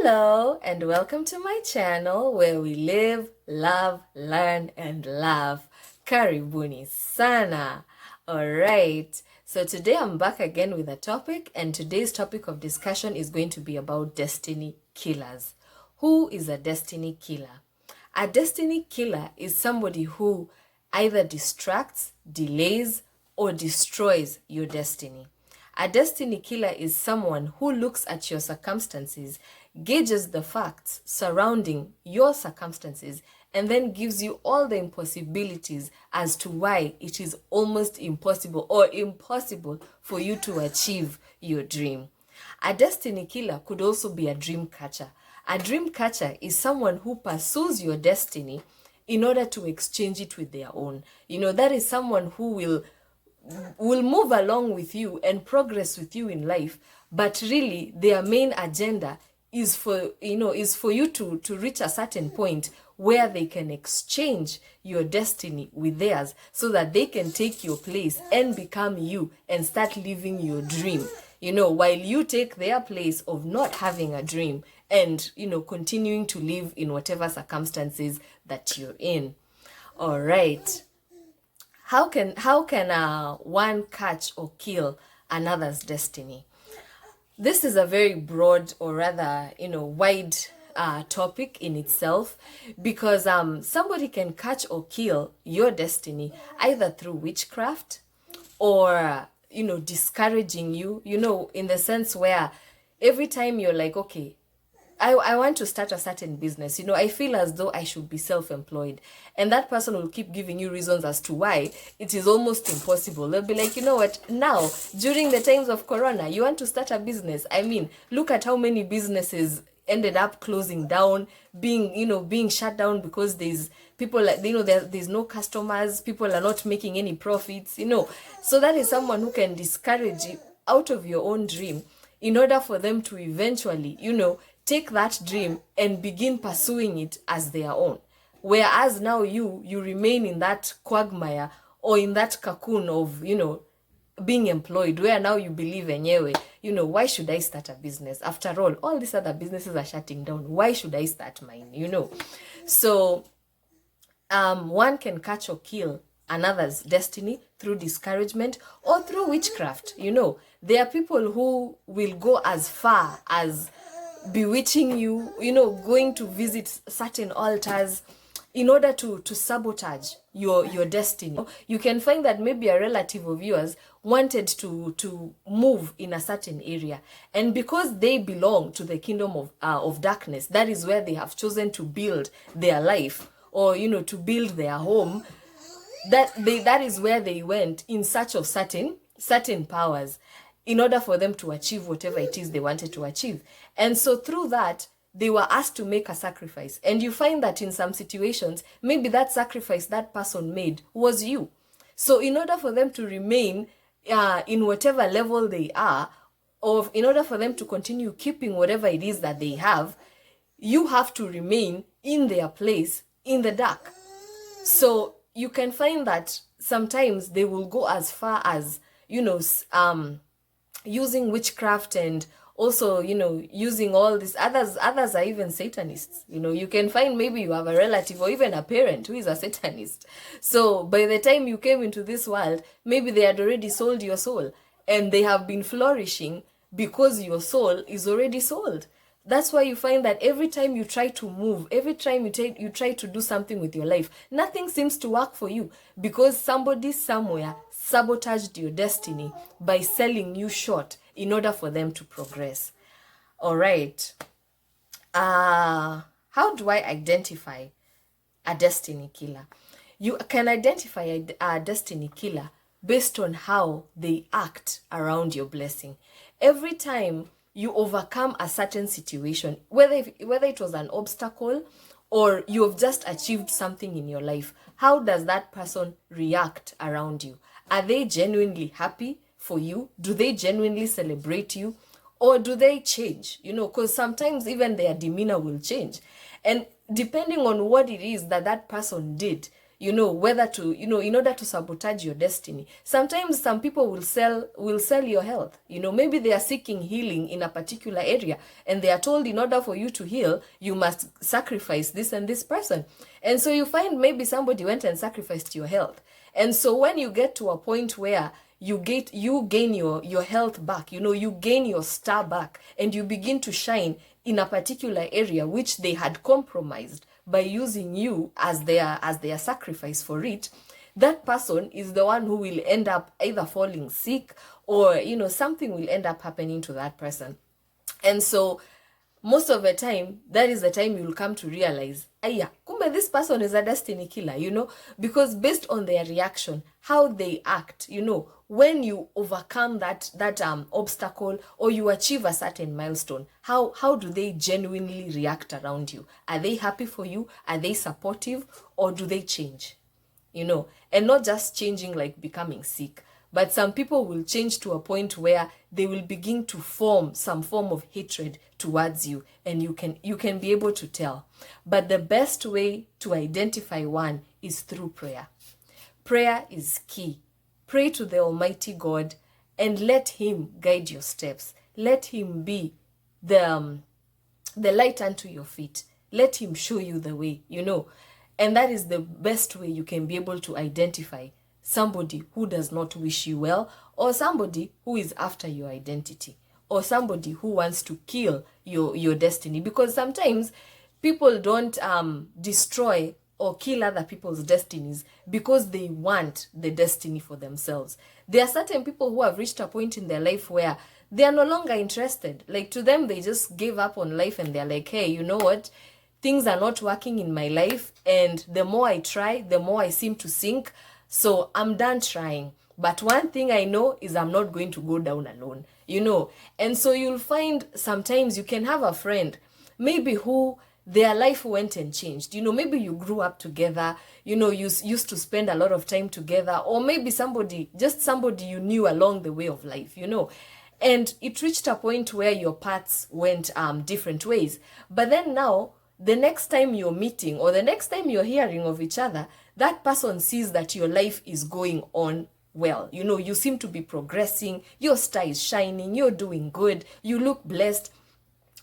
Hello and welcome to my channel where we live, love, learn and laugh. Karibuni sana. Alright, so today I'm back again with a topic, and today's topic of discussion is going to be about destiny killers. Who is a destiny killer? A destiny killer is somebody who either distracts, delays, or destroys your destiny. A destiny killer is someone who looks at your circumstances, gauges the facts surrounding your circumstances, and then gives you all the impossibilities as to why it is almost impossible or impossible for you to achieve your dream. A destiny killer could also be a dream catcher. A dream catcher is someone who pursues your destiny in order to exchange it with their own. That is someone who will move along with you and progress with you in life, but really their main agenda is for you to reach a certain point where they can exchange your destiny with theirs so that they can take your place and become you and start living your dream, while you take their place of not having a dream and continuing to live in whatever circumstances that you're in. All right. How can one catch or kill another's destiny? This is a very broad, or rather, wide topic in itself, because somebody can catch or kill your destiny either through witchcraft or discouraging you, in the sense where every time you're like, okay, I want to start a certain business. I feel as though I should be self-employed. And that person will keep giving you reasons as to why it is almost impossible. They'll be like, you know what, now, during the times of Corona, you want to start a business. I mean, look at how many businesses ended up closing down, being shut down because there's people like, there's no customers, people are not making any profits, So that is someone who can discourage you out of your own dream in order for them to eventually, take that dream and begin pursuing it as their own. Whereas now you remain in that quagmire or in that cocoon of, being employed, where now you believe anyway, why should I start a business? After all these other businesses are shutting down. Why should I start mine? So one can catch or kill another's destiny through discouragement or through witchcraft. There are people who will go as far as bewitching you, going to visit certain altars in order to sabotage your destiny. You can find that maybe a relative of yours wanted to move in a certain area, and because they belong to the kingdom of darkness, that is where they have chosen to build their life, or to build their home. That is where they went in search of certain powers, in order for them to achieve whatever it is they wanted to achieve. And so through that, they were asked to make a sacrifice. And you find that in some situations, maybe that sacrifice that person made was you. So in order for them to remain in whatever level they are, or in order for them to continue keeping whatever it is that they have, you have to remain in their place in the dark. So you can find that sometimes they will go as far as, using witchcraft, and also, using all this. Others are even Satanists. You can find maybe you have a relative or even a parent who is a Satanist. So by the time you came into this world, maybe they had already sold your soul, and they have been flourishing because your soul is already sold. That's why you find that every time you try to move, every time you try to do something with your life, nothing seems to work for you, because somebody somewhere sabotaged your destiny by selling you short in order for them to progress. All right. How do I identify a destiny killer? You can identify a destiny killer based on how they act around your blessing. Every time you overcome a certain situation, whether it was an obstacle or you have just achieved something in your life, how does that person react around you? Are they genuinely happy for you? Do they genuinely celebrate you? Or do they change? Because sometimes even their demeanor will change. And depending on what it is that person did, you know, whether to, you know, in order to sabotage your destiny. Sometimes some people will sell your health. You know, maybe they are seeking healing in a particular area, and they are told in order for you to heal, you must sacrifice this and this person. And so you find maybe somebody went and sacrificed your health. And so when you get to a point where you gain your health back, you know, you gain your star back, and you begin to shine in a particular area which they had compromised by using you as their sacrifice for it, that person is the one who will end up either falling sick, or, you know, something will end up happening to that person. And so most of the time, that is the time you'll come to realize, aya, kumbe this person is a destiny killer, you know, because based on their reaction, how they act, you know, when you overcome that obstacle, or you achieve a certain milestone, how do they genuinely react around you? Are they happy for you? Are they supportive? Or do they change? You know, and not just changing like becoming sick, but some people will change to a point where they will begin to form some form of hatred towards you, and you can be able to tell. But the best way to identify one is through prayer. Prayer is key. Pray to the Almighty God and let Him guide your steps. Let Him be the light unto your feet. Let Him show you the way, you know. And that is the best way you can be able to identify somebody who does not wish you well, or somebody who is after your identity, or somebody who wants to kill your destiny. Because sometimes people don't destroy or kill other people's destinies because they want the destiny for themselves. There are certain people who have reached a point in their life where they are no longer interested. Like, to them, they just gave up on life, and they're like, hey, you know what? Things are not working in my life, and the more I try, the more I seem to sink. So I'm done trying. But one thing I know is I'm not going to go down alone, you know. And so you'll find sometimes you can have a friend, maybe who their life went and changed. You know, maybe you grew up together, you know, you used to spend a lot of time together, or maybe somebody you knew along the way of life, you know. And it reached a point where your paths went different ways. But then now, the next time you're meeting, or the next time you're hearing of each other, that person sees that your life is going on well. You know, you seem to be progressing, your star is shining, you're doing good, you look blessed.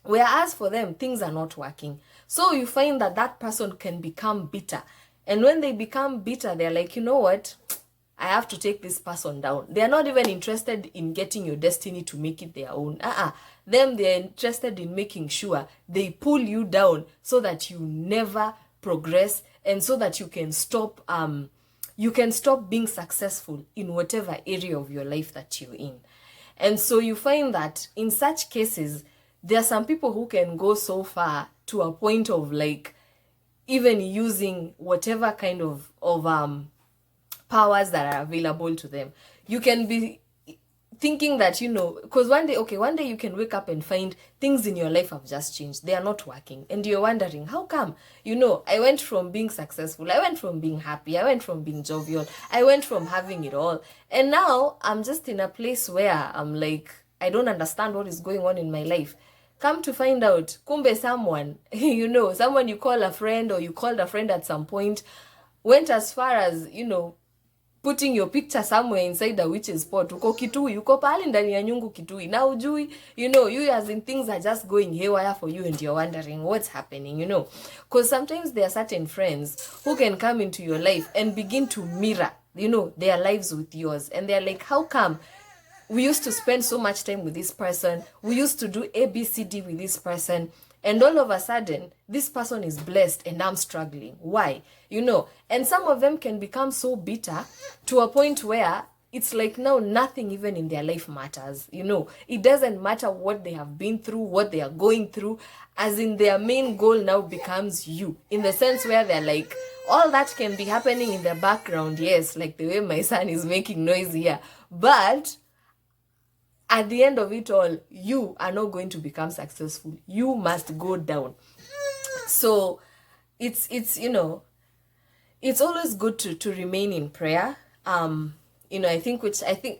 Whereas for them, things are not working. So you find that that person can become bitter. And when they become bitter, they're like, you know what? I have to take this person down. They're not even interested in getting your destiny to make it their own. Them, they're interested in making sure they pull you down so that you never progress, and so that you can stop being successful in whatever area of your life that you're in. And so you find that in such cases, there are some people who can go so far to a point of like even using whatever kind of powers that are available to them. You can be thinking that, you know, because one day you can wake up and find things in your life have just changed. They are not working. And you're wondering, how come? You know, I went from being successful, I went from being happy, I went from being jovial, I went from having it all. And now I'm just in a place where I'm like, I don't understand what is going on in my life. Come to find out, kumbe someone, you know, someone you call a friend, or you called a friend at some point, went as far as, you know, putting your picture somewhere inside a witch's pot. Uko Kitui, uko pale ndani ya nyungu Kitui. Na ujui, you know, you as in things are just going haywire for you, and you're wondering what's happening, you know. Because sometimes there are certain friends who can come into your life and begin to mirror, you know, their lives with yours. And they're like, how come? We used to spend so much time with this person. We used to do ABCD with this person. And all of a sudden, this person is blessed and I'm struggling. Why? You know, and some of them can become so bitter to a point where it's like now nothing even in their life matters. You know, it doesn't matter what they have been through, what they are going through, as in their main goal now becomes you. In the sense where they're like, all that can be happening in the background. Yes, like the way my son is making noise here. But at the end of it all, you are not going to become successful. You must go down. So it's you know, it's always good to remain in prayer. You know, I think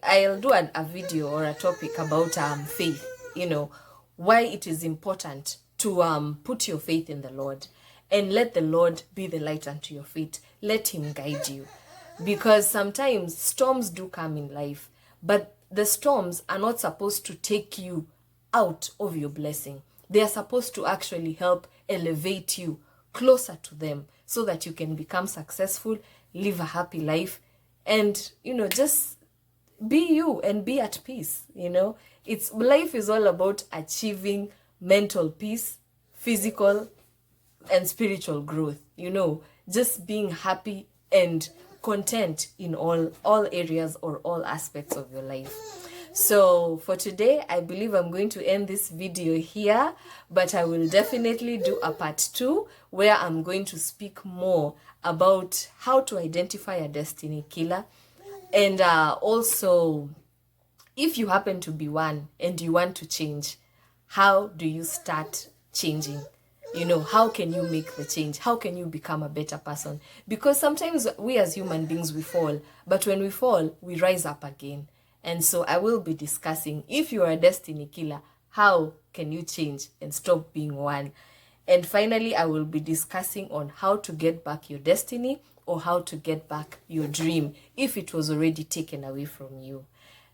I'll do a video or a topic about faith, you know, why it is important to put your faith in the Lord. and let the Lord be the light unto your feet. Let him guide you. Because sometimes storms do come in life, but the storms are not supposed to take you out of your blessing. They are supposed to actually help elevate you closer to them so that you can become successful, live a happy life, and, just be you and be at peace. Life is all about achieving mental peace, physical and spiritual growth, just being happy and content in all areas or all aspects of your life. So for today, I believe I'm going to end this video here, but I will definitely do a part 2 where I'm going to speak more about how to identify a destiny killer. And also, if you happen to be one and you want to change, how do you start changing? How can you make the change? How can you become a better person? Because sometimes we as human beings, we fall. But when we fall, we rise up again. And so I will be discussing, if you are a destiny killer, how can you change and stop being one? And finally, I will be discussing on how to get back your destiny or how to get back your dream if it was already taken away from you.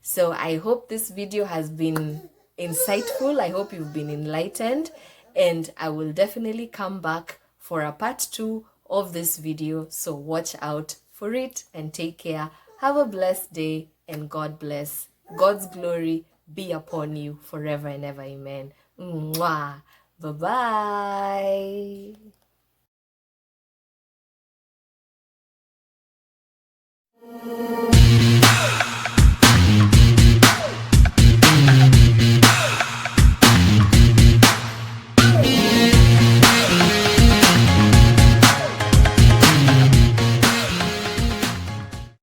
So I hope this video has been insightful. I hope you've been enlightened. And I will definitely come back for a part 2 of this video. So watch out for it and take care. Have a blessed day and God bless. God's glory be upon you forever and ever. Amen. Mwah. Bye-bye.